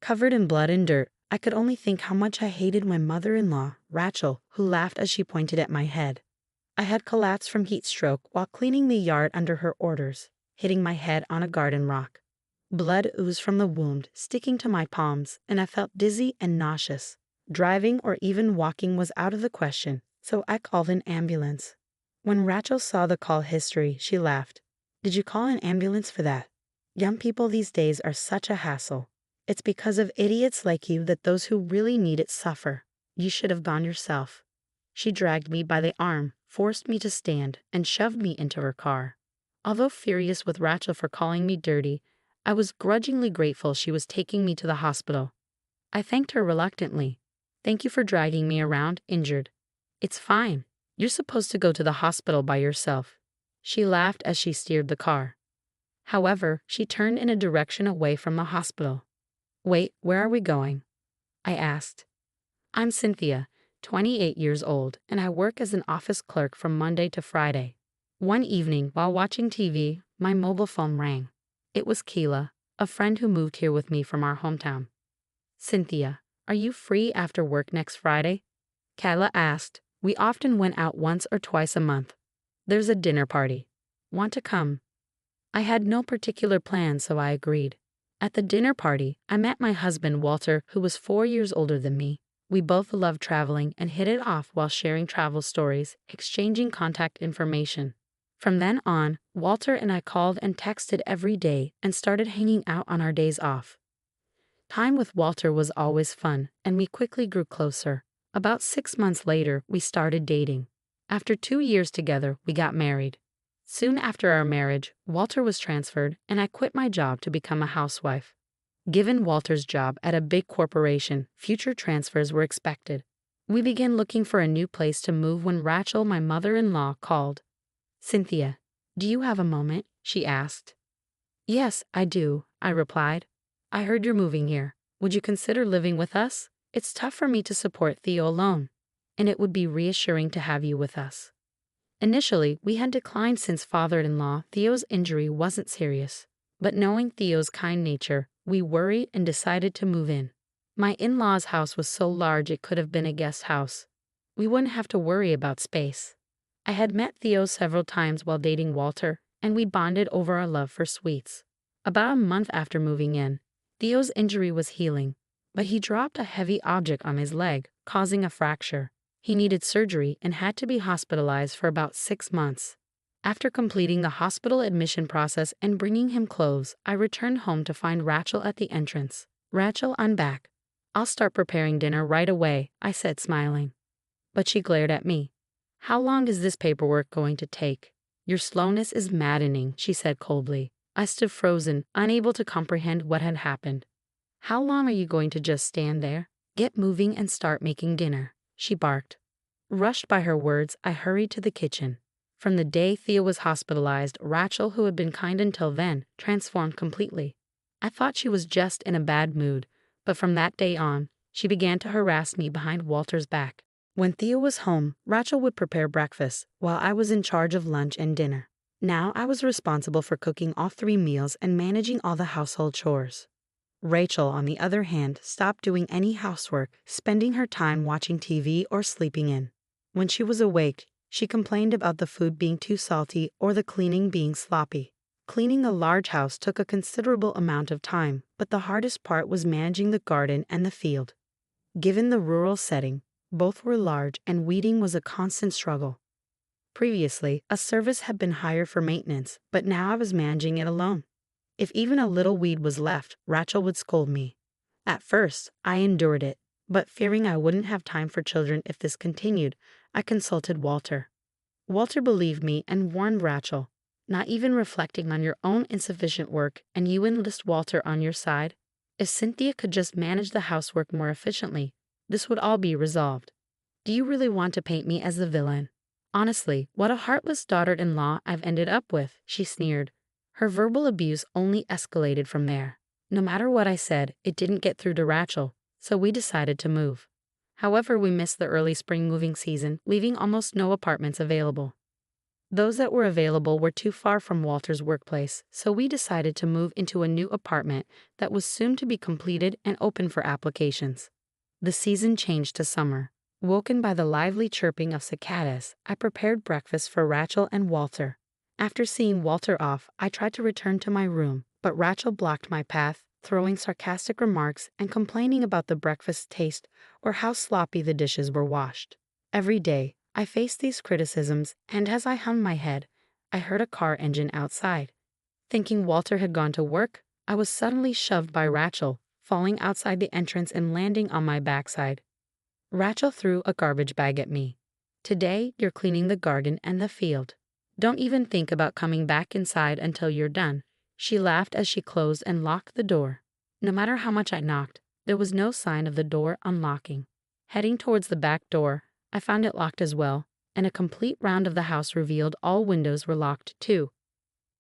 Covered in blood and dirt, I could only think how much I hated my mother-in-law, Rachel, who laughed as she pointed at my head. I had collapsed from heat stroke while cleaning the yard under her orders, hitting my head on a garden rock. Blood oozed from the wound, sticking to my palms, and I felt dizzy and nauseous. Driving or even walking was out of the question, so I called an ambulance. When Rachel saw the call history, she laughed. "Did you call an ambulance for that? Young people these days are such a hassle. It's because of idiots like you that those who really need it suffer. You should have gone yourself." She dragged me by the arm, forced me to stand, and shoved me into her car. Although furious with Rachel for calling me dirty, I was grudgingly grateful she was taking me to the hospital. I thanked her reluctantly. "Thank you for dragging me around, injured." "It's fine. You're supposed to go to the hospital by yourself." She laughed as she steered the car. However, she turned in a direction away from the hospital. "Wait, where are we going?" I asked. "I'm Cynthia, 28 years old, and I work as an office clerk from Monday to Friday." One evening, while watching TV, my mobile phone rang. It was Keela, a friend who moved here with me from our hometown. "Cynthia, are you free after work next Friday?" Kayla asked. "We often went out once or twice a month. There's a dinner party. Want to come?" I had no particular plan, so I agreed. At the dinner party, I met my husband Walter, who was 4 years older than me. We both loved traveling and hit it off while sharing travel stories, exchanging contact information. From then on, Walter and I called and texted every day and started hanging out on our days off. Time with Walter was always fun, and we quickly grew closer. About 6 months later, we started dating. After 2 years together, we got married. Soon after our marriage, Walter was transferred, and I quit my job to become a housewife. Given Walter's job at a big corporation, future transfers were expected. We began looking for a new place to move when Rachel, my mother-in-law, called. "Cynthia, do you have a moment?" she asked. "Yes, I do," I replied. "I heard you're moving here. Would you consider living with us? It's tough for me to support Theo alone, and it would be reassuring to have you with us." Initially, we had declined since father-in-law Theo's injury wasn't serious, but knowing Theo's kind nature, we worried and decided to move in. My in-laws' house was so large it could have been a guest house. We wouldn't have to worry about space. I had met Theo several times while dating Walter, and we bonded over our love for sweets. About a month after moving in, Theo's injury was healing, but he dropped a heavy object on his leg, causing a fracture. He needed surgery and had to be hospitalized for about 6 months. After completing the hospital admission process and bringing him clothes, I returned home to find Rachel at the entrance. "Rachel, I'm back. I'll start preparing dinner right away," I said, smiling. But she glared at me. "How long is this paperwork going to take?" "Your slowness is maddening," she said coldly. I stood frozen, unable to comprehend what had happened. "How long are you going to just stand there? Get moving and start making dinner," she barked. Rushed by her words, I hurried to the kitchen. From the day Theo was hospitalized, Rachel, who had been kind until then, transformed completely. I thought she was just in a bad mood, but from that day on, she began to harass me behind Walter's back. When Theo was home, Rachel would prepare breakfast, while I was in charge of lunch and dinner. Now I was responsible for cooking all 3 meals and managing all the household chores. Rachel, on the other hand, stopped doing any housework, spending her time watching TV or sleeping in. When she was awake, she complained about the food being too salty or the cleaning being sloppy. Cleaning a large house took a considerable amount of time, but the hardest part was managing the garden and the field. Given the rural setting, both were large and weeding was a constant struggle. Previously, a service had been hired for maintenance, but now I was managing it alone. If even a little weed was left, Rachel would scold me. At first, I endured it, but fearing I wouldn't have time for children if this continued, I consulted Walter. Walter believed me and warned Rachel, "Not even reflecting on your own insufficient work, and you enlist Walter on your side? If Cynthia could just manage the housework more efficiently, this would all be resolved. Do you really want to paint me as the villain? Honestly, what a heartless daughter-in-law I've ended up with," she sneered. Her verbal abuse only escalated from there. No matter what I said, it didn't get through to Rachel, so we decided to move. However, we missed the early spring moving season, leaving almost no apartments available. Those that were available were too far from Walter's workplace, so we decided to move into a new apartment that was soon to be completed and open for applications. The season changed to summer. Woken by the lively chirping of cicadas, I prepared breakfast for Rachel and Walter. After seeing Walter off, I tried to return to my room, but Rachel blocked my path, throwing sarcastic remarks and complaining about the breakfast taste or how sloppy the dishes were washed. Every day, I faced these criticisms, and as I hung my head, I heard a car engine outside. Thinking Walter had gone to work, I was suddenly shoved by Rachel, falling outside the entrance and landing on my backside. Rachel threw a garbage bag at me. "Today, you're cleaning the garden and the field. Don't even think about coming back inside until you're done." She laughed as she closed and locked the door. No matter how much I knocked, there was no sign of the door unlocking. Heading towards the back door, I found it locked as well, and a complete round of the house revealed all windows were locked too.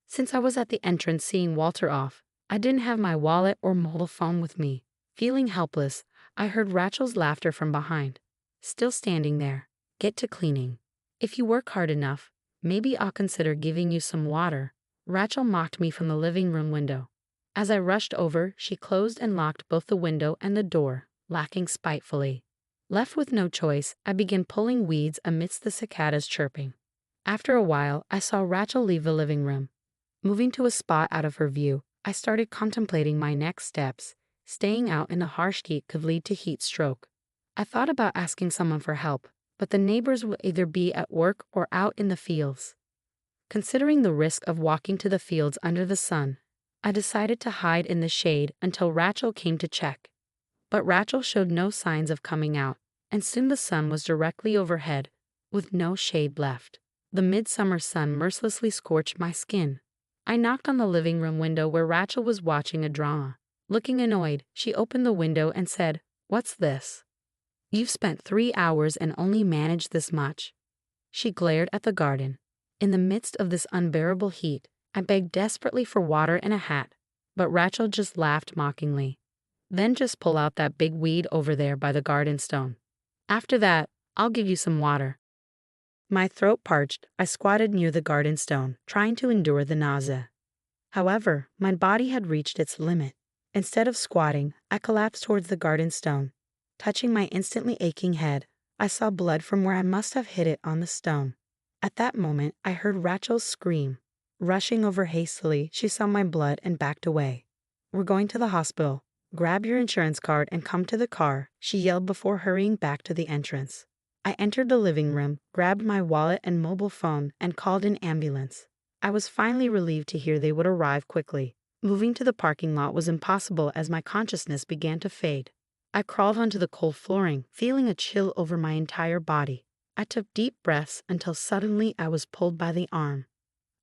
Since I was at the entrance seeing Walter off, I didn't have my wallet or mobile phone with me. Feeling helpless, I heard Rachel's laughter from behind. "Still standing there. Get to cleaning. If you work hard enough, maybe I'll consider giving you some water." Rachel mocked me from the living room window. As I rushed over, she closed and locked both the window and the door, laughing spitefully. Left with no choice, I began pulling weeds amidst the cicadas chirping. After a while, I saw Rachel leave the living room. Moving to a spot out of her view, I started contemplating my next steps. Staying out in the harsh heat could lead to heat stroke. I thought about asking someone for help, but the neighbors would either be at work or out in the fields. Considering the risk of walking to the fields under the sun, I decided to hide in the shade until Rachel came to check. But Rachel showed no signs of coming out, and soon the sun was directly overhead, with no shade left. The midsummer sun mercilessly scorched my skin. I knocked on the living room window where Rachel was watching a drama. Looking annoyed, she opened the window and said, "What's this? You've spent 3 hours and only managed this much." She glared at the garden. In the midst of this unbearable heat, I begged desperately for water and a hat, but Rachel just laughed mockingly. "Then just pull out that big weed over there by the garden stone. After that, I'll give you some water." My throat parched, I squatted near the garden stone, trying to endure the nausea. However, my body had reached its limit. Instead of squatting, I collapsed towards the garden stone. Touching my instantly aching head, I saw blood from where I must have hit it on the stone. At that moment, I heard Rachel's scream. Rushing over hastily, she saw my blood and backed away. "We're going to the hospital. Grab your insurance card and come to the car," she yelled before hurrying back to the entrance. I entered the living room, grabbed my wallet and mobile phone, and called an ambulance. I was finally relieved to hear they would arrive quickly. Moving to the parking lot was impossible as my consciousness began to fade. I crawled onto the cold flooring, feeling a chill over my entire body. I took deep breaths until suddenly I was pulled by the arm.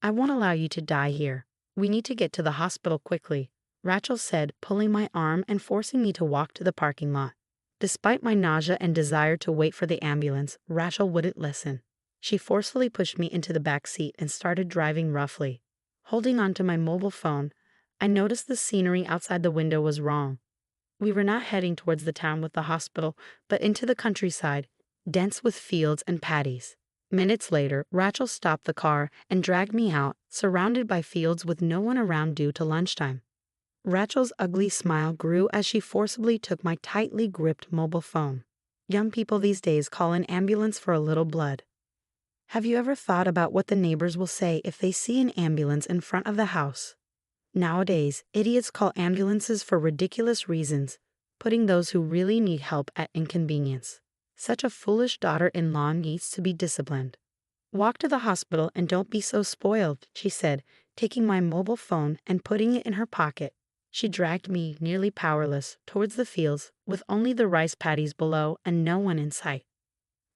"I won't allow you to die here. We need to get to the hospital quickly," Rachel said, pulling my arm and forcing me to walk to the parking lot. Despite my nausea and desire to wait for the ambulance, Rachel wouldn't listen. She forcefully pushed me into the back seat and started driving roughly. Holding onto my mobile phone, I noticed the scenery outside the window was wrong. We were not heading towards the town with the hospital, but into the countryside, dense with fields and paddies. Minutes later, Rachel stopped the car and dragged me out, surrounded by fields with no one around due to lunchtime. Rachel's ugly smile grew as she forcibly took my tightly gripped mobile phone. Young people these days call an ambulance for a little blood. Have you ever thought about what the neighbors will say if they see an ambulance in front of the house? Nowadays, idiots call ambulances for ridiculous reasons, putting those who really need help at inconvenience. Such a foolish daughter-in-law needs to be disciplined. "Walk to the hospital and don't be so spoiled," she said, taking my mobile phone and putting it in her pocket. She dragged me, nearly powerless, towards the fields, with only the rice paddies below and no one in sight.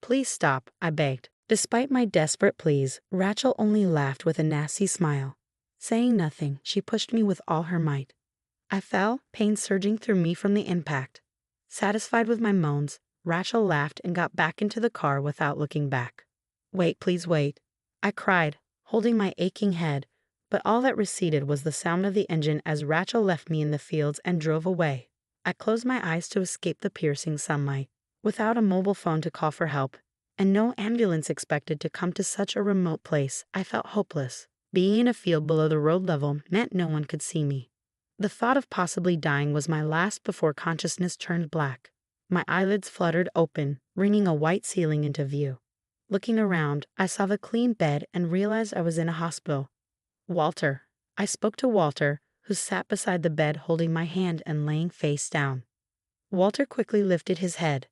"Please stop," I begged. Despite my desperate pleas, Rachel only laughed with a nasty smile. Saying nothing, she pushed me with all her might. I fell, pain surging through me from the impact. Satisfied with my moans, Rachel laughed and got back into the car without looking back. "Wait, please wait," I cried, holding my aching head, but all that receded was the sound of the engine as Rachel left me in the fields and drove away. I closed my eyes to escape the piercing sunlight. Without a mobile phone to call for help, and no ambulance expected to come to such a remote place. I felt hopeless. Being in a field below the road level meant no one could see me. The thought of possibly dying was my last before consciousness turned black. My eyelids fluttered open, bringing a white ceiling into view. Looking around, I saw the clean bed and realized I was in a hospital. Walter. I spoke to Walter, who sat beside the bed holding my hand and laying face down. Walter quickly lifted his head.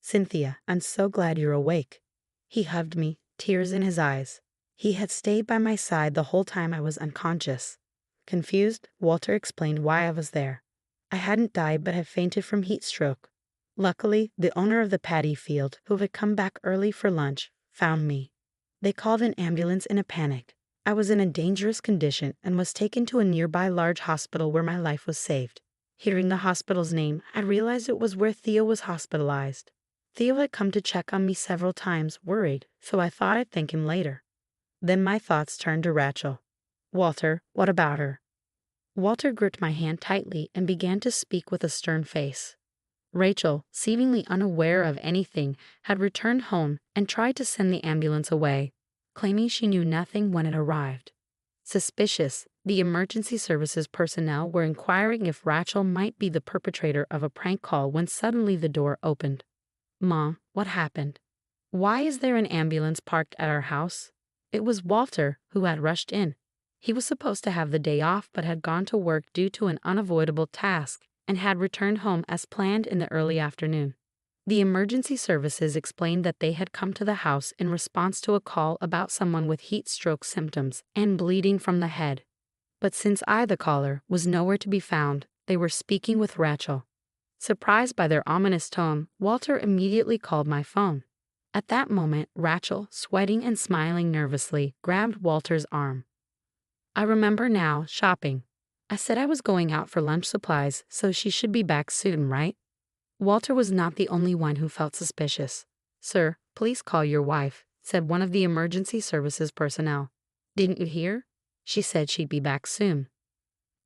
"Cynthia, I'm so glad you're awake." He hugged me, tears in his eyes. He had stayed by my side the whole time I was unconscious. Confused, Walter explained why I was there. I hadn't died but had fainted from heat stroke. Luckily, the owner of the paddy field, who had come back early for lunch, found me. They called an ambulance in a panic. I was in a dangerous condition and was taken to a nearby large hospital where my life was saved. Hearing the hospital's name, I realized it was where Theo was hospitalized. Theo had come to check on me several times, worried, so I thought I'd thank him later. Then my thoughts turned to Rachel. "Walter, what about her?" Walter gripped my hand tightly and began to speak with a stern face. Rachel, seemingly unaware of anything, had returned home and tried to send the ambulance away, claiming she knew nothing when it arrived. Suspicious, the emergency services personnel were inquiring if Rachel might be the perpetrator of a prank call when suddenly the door opened. "Mom, what happened? Why is there an ambulance parked at our house?" It was Walter who had rushed in. He was supposed to have the day off but had gone to work due to an unavoidable task and had returned home as planned in the early afternoon. The emergency services explained that they had come to the house in response to a call about someone with heat stroke symptoms and bleeding from the head. But since I, the caller, was nowhere to be found, they were speaking with Rachel. Surprised by their ominous tone, Walter immediately called my phone. At that moment, Rachel, sweating and smiling nervously, grabbed Walter's arm. "I remember now, shopping. I said I was going out for lunch supplies, so she should be back soon, right?" Walter was not the only one who felt suspicious. "Sir, please call your wife," said one of the emergency services personnel. "Didn't you hear? She said she'd be back soon."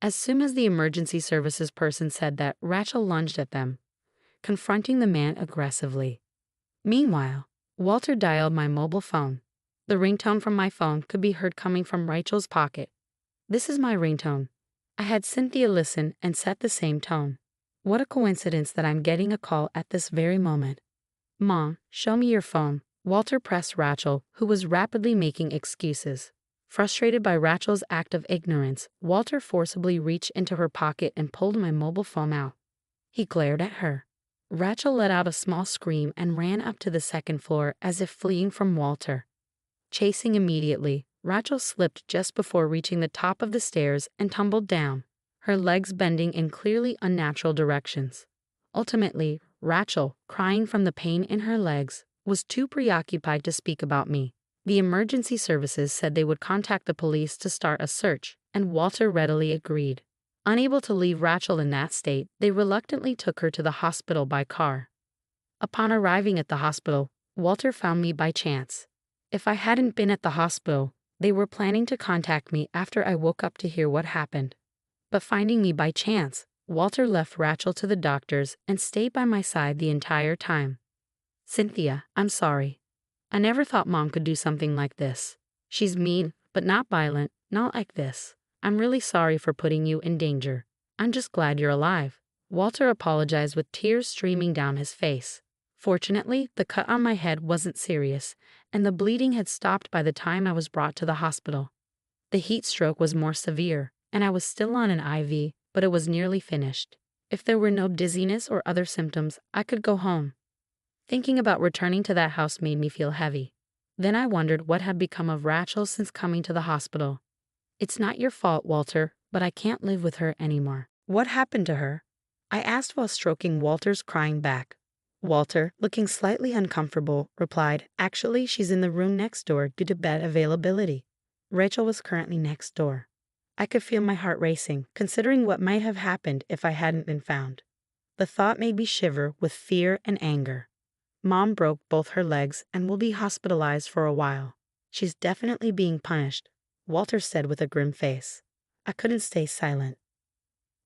As soon as the emergency services person said that, Rachel lunged at them, confronting the man aggressively. Meanwhile, Walter dialed my mobile phone. The ringtone from my phone could be heard coming from Rachel's pocket. "This is my ringtone." I had Cynthia listen and set the same tone. What a coincidence that I'm getting a call at this very moment. "Mom, show me your phone." Walter pressed Rachel, who was rapidly making excuses. Frustrated by Rachel's act of ignorance, Walter forcibly reached into her pocket and pulled my mobile phone out. He glared at her. Rachel let out a small scream and ran up to the second floor as if fleeing from Walter. Chasing immediately, Rachel slipped just before reaching the top of the stairs and tumbled down, her legs bending in clearly unnatural directions. Ultimately, Rachel, crying from the pain in her legs, was too preoccupied to speak about me. The emergency services said they would contact the police to start a search, and Walter readily agreed. Unable to leave Rachel in that state, they reluctantly took her to the hospital by car. Upon arriving at the hospital, Walter found me by chance. If I hadn't been at the hospital, they were planning to contact me after I woke up to hear what happened. But finding me by chance, Walter left Rachel to the doctors and stayed by my side the entire time. "Cynthia, I'm sorry. I never thought Mom could do something like this. She's mean, but not violent, not like this. I'm really sorry for putting you in danger. I'm just glad you're alive." Walter apologized with tears streaming down his face. Fortunately, the cut on my head wasn't serious, and the bleeding had stopped by the time I was brought to the hospital. The heat stroke was more severe, and I was still on an IV, but it was nearly finished. If there were no dizziness or other symptoms, I could go home. Thinking about returning to that house made me feel heavy. Then I wondered what had become of Rachel since coming to the hospital. "It's not your fault, Walter, but I can't live with her anymore." "What happened to her?" I asked while stroking Walter's crying back. Walter, looking slightly uncomfortable, replied, "Actually, she's in the room next door due to bed availability." Rachel was currently next door. I could feel my heart racing, considering what might have happened if I hadn't been found. The thought made me shiver with fear and anger. Mom broke both her legs and will be hospitalized for a while. "She's definitely being punished," Walter said with a grim face. I couldn't stay silent.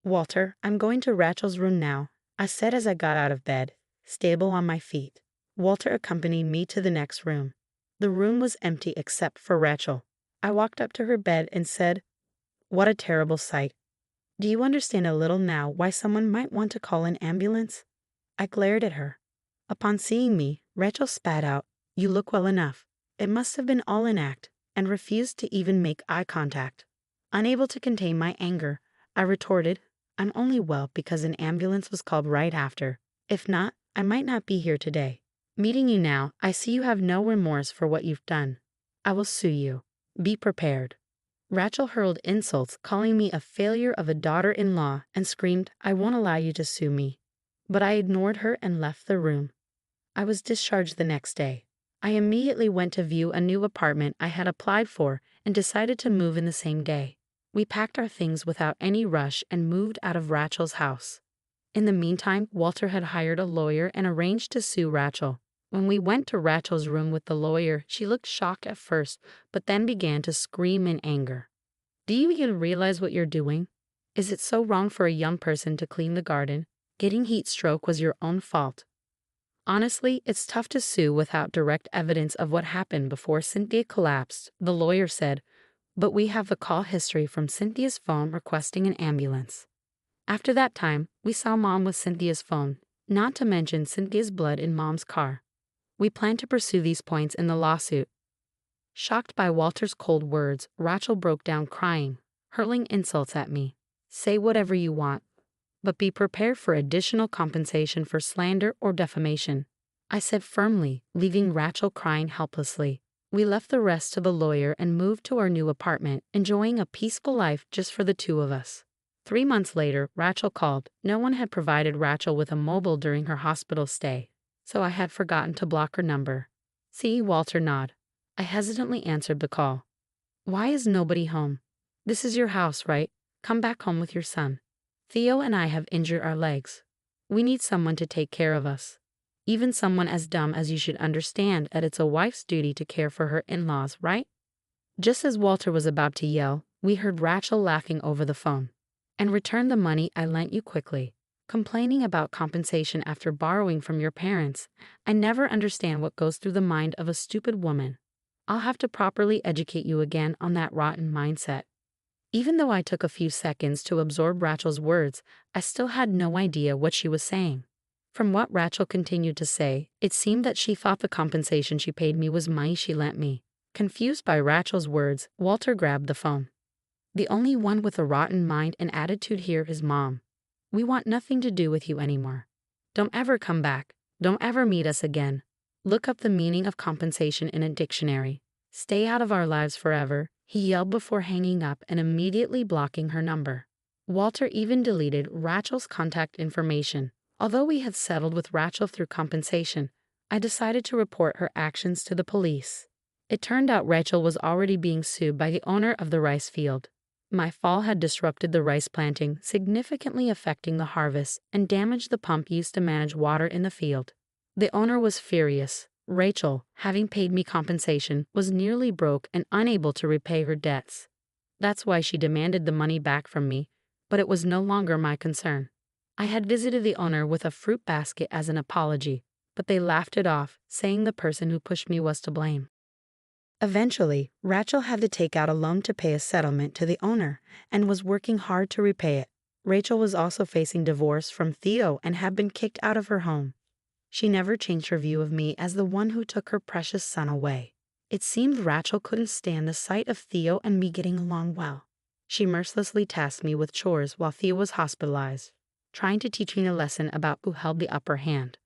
"Walter, I'm going to Rachel's room now," I said as I got out of bed, stable on my feet. Walter accompanied me to the next room. The room was empty except for Rachel. I walked up to her bed and said, "What a terrible sight. Do you understand a little now why someone might want to call an ambulance?" I glared at her. Upon seeing me, Rachel spat out, "You look well enough. It must have been all an act," and refused to even make eye contact. Unable to contain my anger, I retorted, "I'm only well because an ambulance was called right after. If not, I might not be here today. Meeting you now, I see you have no remorse for what you've done. I will sue you. Be prepared." Rachel hurled insults, calling me a failure of a daughter-in-law, and screamed, "I won't allow you to sue me." But I ignored her and left the room. I was discharged the next day. I immediately went to view a new apartment I had applied for and decided to move in the same day. We packed our things without any rush and moved out of Rachel's house. In the meantime, Walter had hired a lawyer and arranged to sue Rachel. When we went to Rachel's room with the lawyer, she looked shocked at first, but then began to scream in anger. "Do you even realize what you're doing? Is it so wrong for a young person to clean the garden? Getting heat stroke was your own fault." Honestly, it's tough to sue without direct evidence of what happened before Cynthia collapsed, the lawyer said, but we have the call history from Cynthia's phone requesting an ambulance. After that time, we saw Mom with Cynthia's phone, not to mention Cynthia's blood in Mom's car. We plan to pursue these points in the lawsuit. Shocked by Walter's cold words, Rachel broke down crying, hurling insults at me. "Say whatever you want, but be prepared for additional compensation for slander or defamation," I said firmly, leaving Rachel crying helplessly. We left the rest to the lawyer and moved to our new apartment, enjoying a peaceful life just for the two of us. 3 months later, Rachel called. No one had provided Rachel with a mobile during her hospital stay, so I had forgotten to block her number. Seeing Walter nod, I hesitantly answered the call. "Why is nobody home? This is your house, right? Come back home with your son. Theo and I have injured our legs. We need someone to take care of us. Even someone as dumb as you should understand that it's a wife's duty to care for her in-laws, right?" Just as Walter was about to yell, we heard Rachel laughing over the phone. "And return the money I lent you quickly. Complaining about compensation after borrowing from your parents. I never understand what goes through the mind of a stupid woman. I'll have to properly educate you again on that rotten mindset." Even though I took a few seconds to absorb Rachel's words, I still had no idea what she was saying. From what Rachel continued to say, it seemed that she thought the compensation she paid me was money she lent me. Confused by Rachel's words, Walter grabbed the phone. "The only one with a rotten mind and attitude here is Mom. We want nothing to do with you anymore. Don't ever come back. Don't ever meet us again. Look up the meaning of compensation in a dictionary. Stay out of our lives forever," he yelled before hanging up and immediately blocking her number. Walter even deleted Rachel's contact information. Although we had settled with Rachel through compensation, I decided to report her actions to the police. It turned out Rachel was already being sued by the owner of the rice field. My fall had disrupted the rice planting, significantly affecting the harvest, and damaged the pump used to manage water in the field. The owner was furious. Rachel, having paid me compensation, was nearly broke and unable to repay her debts. That's why she demanded the money back from me, but it was no longer my concern. I had visited the owner with a fruit basket as an apology, but they laughed it off, saying the person who pushed me was to blame. Eventually, Rachel had to take out a loan to pay a settlement to the owner and was working hard to repay it. Rachel was also facing divorce from Theo and had been kicked out of her home. She never changed her view of me as the one who took her precious son away. It seemed Rachel couldn't stand the sight of Theo and me getting along well. She mercilessly tasked me with chores while Theo was hospitalized, trying to teach me a lesson about who held the upper hand.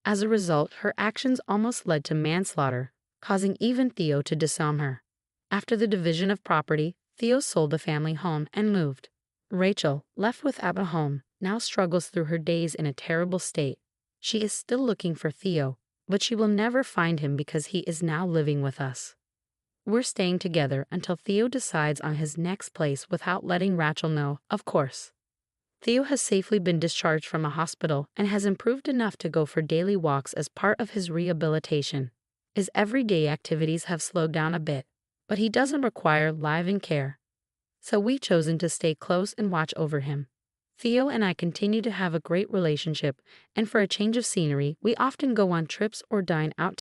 As a result, her actions almost led to manslaughter, causing even Theo to disown her. After the division of property, Theo sold the family home and moved. Rachel, left without a home, now struggles through her days in a terrible state. She is still looking for Theo, but she will never find him because he is now living with us. We're staying together until Theo decides on his next place without letting Rachel know, of course. Theo has safely been discharged from a hospital and has improved enough to go for daily walks as part of his rehabilitation. His everyday activities have slowed down a bit, but he doesn't require live-in care. So we've chosen to stay close and watch over him. Theo and I continue to have a great relationship, and for a change of scenery, we often go on trips or dine out